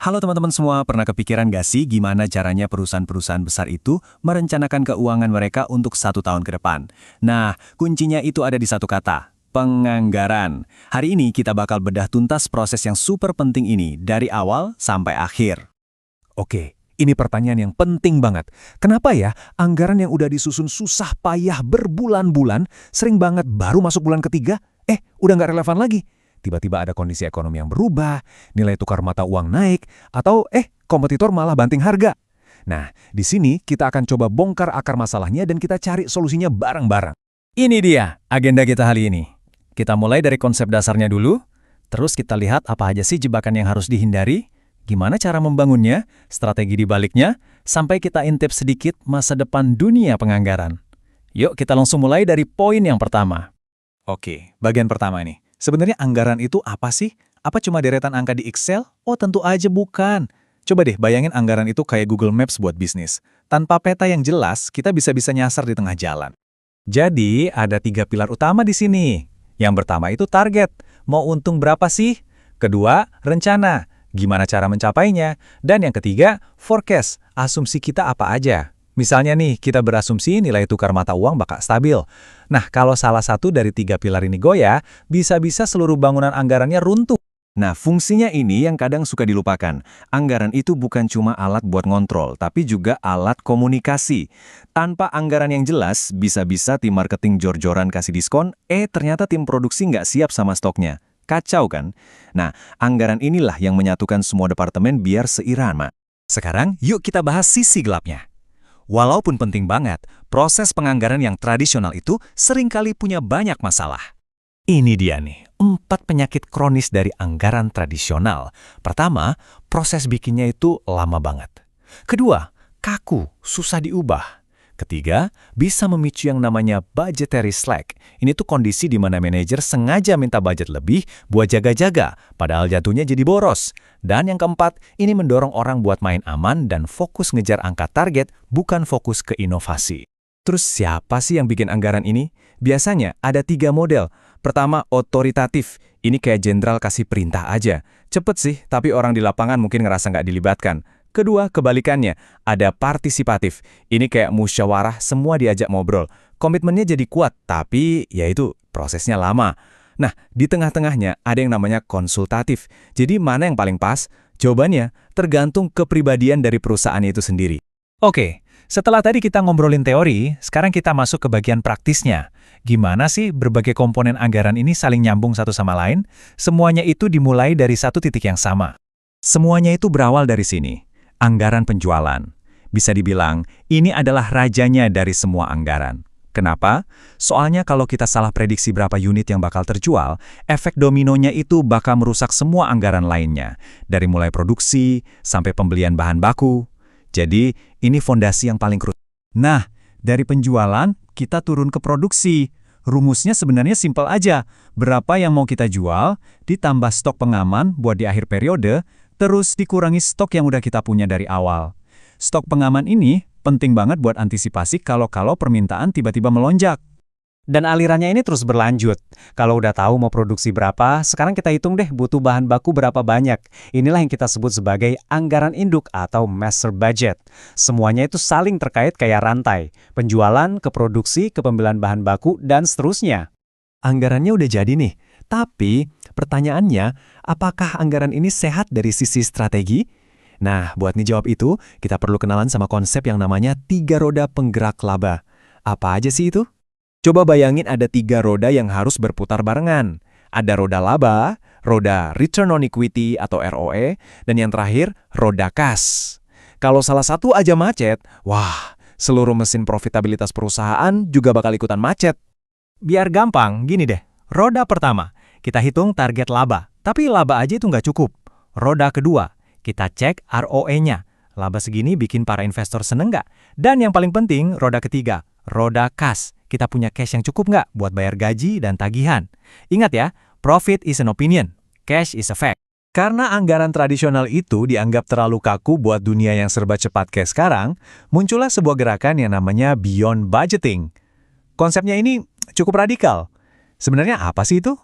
Halo teman-teman semua, pernah kepikiran gak sih gimana caranya perusahaan-perusahaan besar itu merencanakan keuangan mereka untuk 1 tahun ke depan? Nah, kuncinya itu ada di satu kata, penganggaran. Hari ini kita bakal bedah tuntas proses yang super penting ini dari awal sampai akhir. Oke, ini pertanyaan yang penting banget. Kenapa ya anggaran yang udah disusun susah payah berbulan-bulan, sering banget baru masuk bulan ketiga, udah nggak relevan lagi? Tiba-tiba ada kondisi ekonomi yang berubah, nilai tukar mata uang naik, atau kompetitor malah banting harga. Nah, di sini kita akan coba bongkar akar masalahnya dan kita cari solusinya bareng-bareng. Ini dia agenda kita hari ini. Kita mulai dari konsep dasarnya dulu, terus kita lihat apa aja sih jebakan yang harus dihindari, gimana cara membangunnya, strategi di baliknya, sampai kita intip sedikit masa depan dunia penganggaran. Yuk kita langsung mulai dari poin yang pertama. Oke, bagian pertama nih. Sebenarnya anggaran itu apa sih? Apa cuma deretan angka di Excel? Oh, tentu aja bukan. Coba deh bayangin anggaran itu kayak Google Maps buat bisnis. Tanpa peta yang jelas, kita bisa nyasar di tengah jalan. Jadi, ada 3 pilar utama di sini. Yang pertama itu target. Mau untung berapa sih? Kedua, rencana. Gimana cara mencapainya? Dan yang ketiga, forecast. Asumsi kita apa aja? Misalnya nih, kita berasumsi nilai tukar mata uang bakal stabil. Nah, kalau salah satu dari 3 pilar ini goyah, bisa-bisa seluruh bangunan anggarannya runtuh. Nah, fungsinya ini yang kadang suka dilupakan. Anggaran itu bukan cuma alat buat ngontrol, tapi juga alat komunikasi. Tanpa anggaran yang jelas, bisa-bisa tim marketing jor-joran kasih diskon, ternyata tim produksi nggak siap sama stoknya. Kacau kan? Nah, anggaran inilah yang menyatukan semua departemen biar seirama. Sekarang, yuk kita bahas sisi gelapnya. Walaupun penting banget, proses penganggaran yang tradisional itu seringkali punya banyak masalah. Ini dia nih, 4 penyakit kronis dari anggaran tradisional. Pertama, proses bikinnya itu lama banget. Kedua, kaku, susah diubah. Ketiga, bisa memicu yang namanya budgetary slack. Ini tuh kondisi di mana manajer sengaja minta budget lebih buat jaga-jaga, padahal jatuhnya jadi boros. Dan yang keempat, ini mendorong orang buat main aman dan fokus ngejar angka target, bukan fokus ke inovasi. Terus siapa sih yang bikin anggaran ini? Biasanya ada 3 model. Pertama, otoritatif. Ini kayak jenderal kasih perintah aja. Cepet sih, tapi orang di lapangan mungkin ngerasa nggak dilibatkan. Kedua, kebalikannya, ada partisipatif. Ini kayak musyawarah, semua diajak ngobrol. Komitmennya jadi kuat, tapi ya itu prosesnya lama. Nah, di tengah-tengahnya ada yang namanya konsultatif. Jadi mana yang paling pas? Jawabannya tergantung kepribadian dari perusahaan itu sendiri. Oke, setelah tadi kita ngobrolin teori, sekarang kita masuk ke bagian praktisnya. Gimana sih berbagai komponen anggaran ini saling nyambung satu sama lain? Semuanya itu dimulai dari satu titik yang sama. Semuanya itu berawal dari sini. Anggaran penjualan. Bisa dibilang, ini adalah rajanya dari semua anggaran. Kenapa? Soalnya kalau kita salah prediksi berapa unit yang bakal terjual, efek dominonya itu bakal merusak semua anggaran lainnya. Dari mulai produksi, sampai pembelian bahan baku. Jadi, ini fondasi yang paling krusial. Nah, dari penjualan, kita turun ke produksi. Rumusnya sebenarnya simpel aja. Berapa yang mau kita jual, ditambah stok pengaman buat di akhir periode, terus dikurangi stok yang udah kita punya dari awal. Stok pengaman ini penting banget buat antisipasi kalau permintaan tiba-tiba melonjak. Dan alirannya ini terus berlanjut. Kalau udah tahu mau produksi berapa, sekarang kita hitung deh butuh bahan baku berapa banyak. Inilah yang kita sebut sebagai anggaran induk atau master budget. Semuanya itu saling terkait kayak rantai. Penjualan, ke produksi, ke pembelian bahan baku, dan seterusnya. Anggarannya udah jadi nih. Tapi, pertanyaannya, apakah anggaran ini sehat dari sisi strategi? Nah, buat ngejawab itu, kita perlu kenalan sama konsep yang namanya 3 roda penggerak laba. Apa aja sih itu? Coba bayangin ada 3 roda yang harus berputar barengan. Ada roda laba, roda return on equity atau ROE, dan yang terakhir, roda kas. Kalau salah satu aja macet, wah, seluruh mesin profitabilitas perusahaan juga bakal ikutan macet. Biar gampang, gini deh. Roda pertama, kita hitung target laba. Tapi laba aja itu nggak cukup. Roda kedua, kita cek ROE-nya. Laba segini bikin para investor seneng nggak? Dan yang paling penting, roda ketiga, roda kas. Kita punya cash yang cukup nggak buat bayar gaji dan tagihan? Ingat ya, profit is an opinion, cash is a fact. Karena anggaran tradisional itu dianggap terlalu kaku buat dunia yang serba cepat kayak sekarang, muncullah sebuah gerakan yang namanya beyond budgeting. Konsepnya ini cukup radikal. Sebenarnya apa sih itu?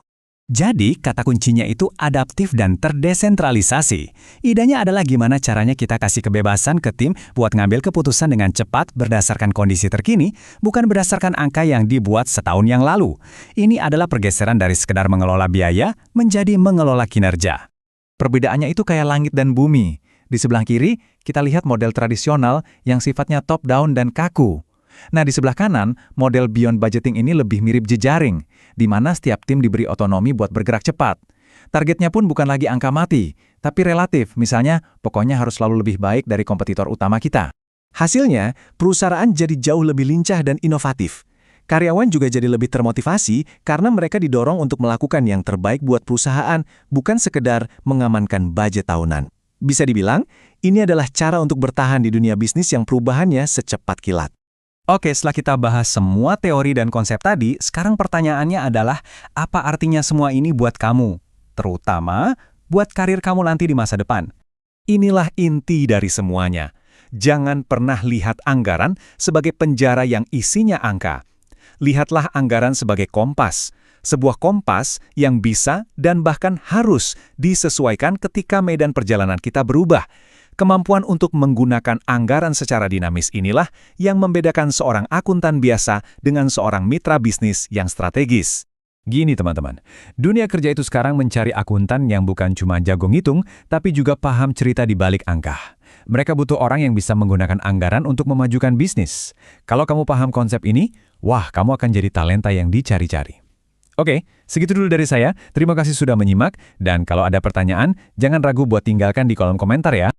Jadi, kata kuncinya itu adaptif dan terdesentralisasi. Idenya adalah gimana caranya kita kasih kebebasan ke tim buat ngambil keputusan dengan cepat berdasarkan kondisi terkini, bukan berdasarkan angka yang dibuat setahun yang lalu. Ini adalah pergeseran dari sekedar mengelola biaya menjadi mengelola kinerja. Perbedaannya itu kayak langit dan bumi. Di sebelah kiri, kita lihat model tradisional yang sifatnya top-down dan kaku. Nah, di sebelah kanan, model beyond budgeting ini lebih mirip jejaring, di mana setiap tim diberi otonomi buat bergerak cepat. Targetnya pun bukan lagi angka mati, tapi relatif, misalnya pokoknya harus selalu lebih baik dari kompetitor utama kita. Hasilnya, perusahaan jadi jauh lebih lincah dan inovatif. Karyawan juga jadi lebih termotivasi karena mereka didorong untuk melakukan yang terbaik buat perusahaan, bukan sekedar mengamankan budget tahunan. Bisa dibilang, ini adalah cara untuk bertahan di dunia bisnis yang perubahannya secepat kilat. Oke, setelah kita bahas semua teori dan konsep tadi, sekarang pertanyaannya adalah, apa artinya semua ini buat kamu? Terutama, buat karir kamu nanti di masa depan. Inilah inti dari semuanya. Jangan pernah lihat anggaran sebagai penjara yang isinya angka. Lihatlah anggaran sebagai kompas. Sebuah kompas yang bisa dan bahkan harus disesuaikan ketika medan perjalanan kita berubah. Kemampuan untuk menggunakan anggaran secara dinamis inilah yang membedakan seorang akuntan biasa dengan seorang mitra bisnis yang strategis. Gini teman-teman, dunia kerja itu sekarang mencari akuntan yang bukan cuma jago ngitung, tapi juga paham cerita di balik angka. Mereka butuh orang yang bisa menggunakan anggaran untuk memajukan bisnis. Kalau kamu paham konsep ini, wah, kamu akan jadi talenta yang dicari-cari. Oke, segitu dulu dari saya. Terima kasih sudah menyimak, dan kalau ada pertanyaan, jangan ragu buat tinggalkan di kolom komentar ya.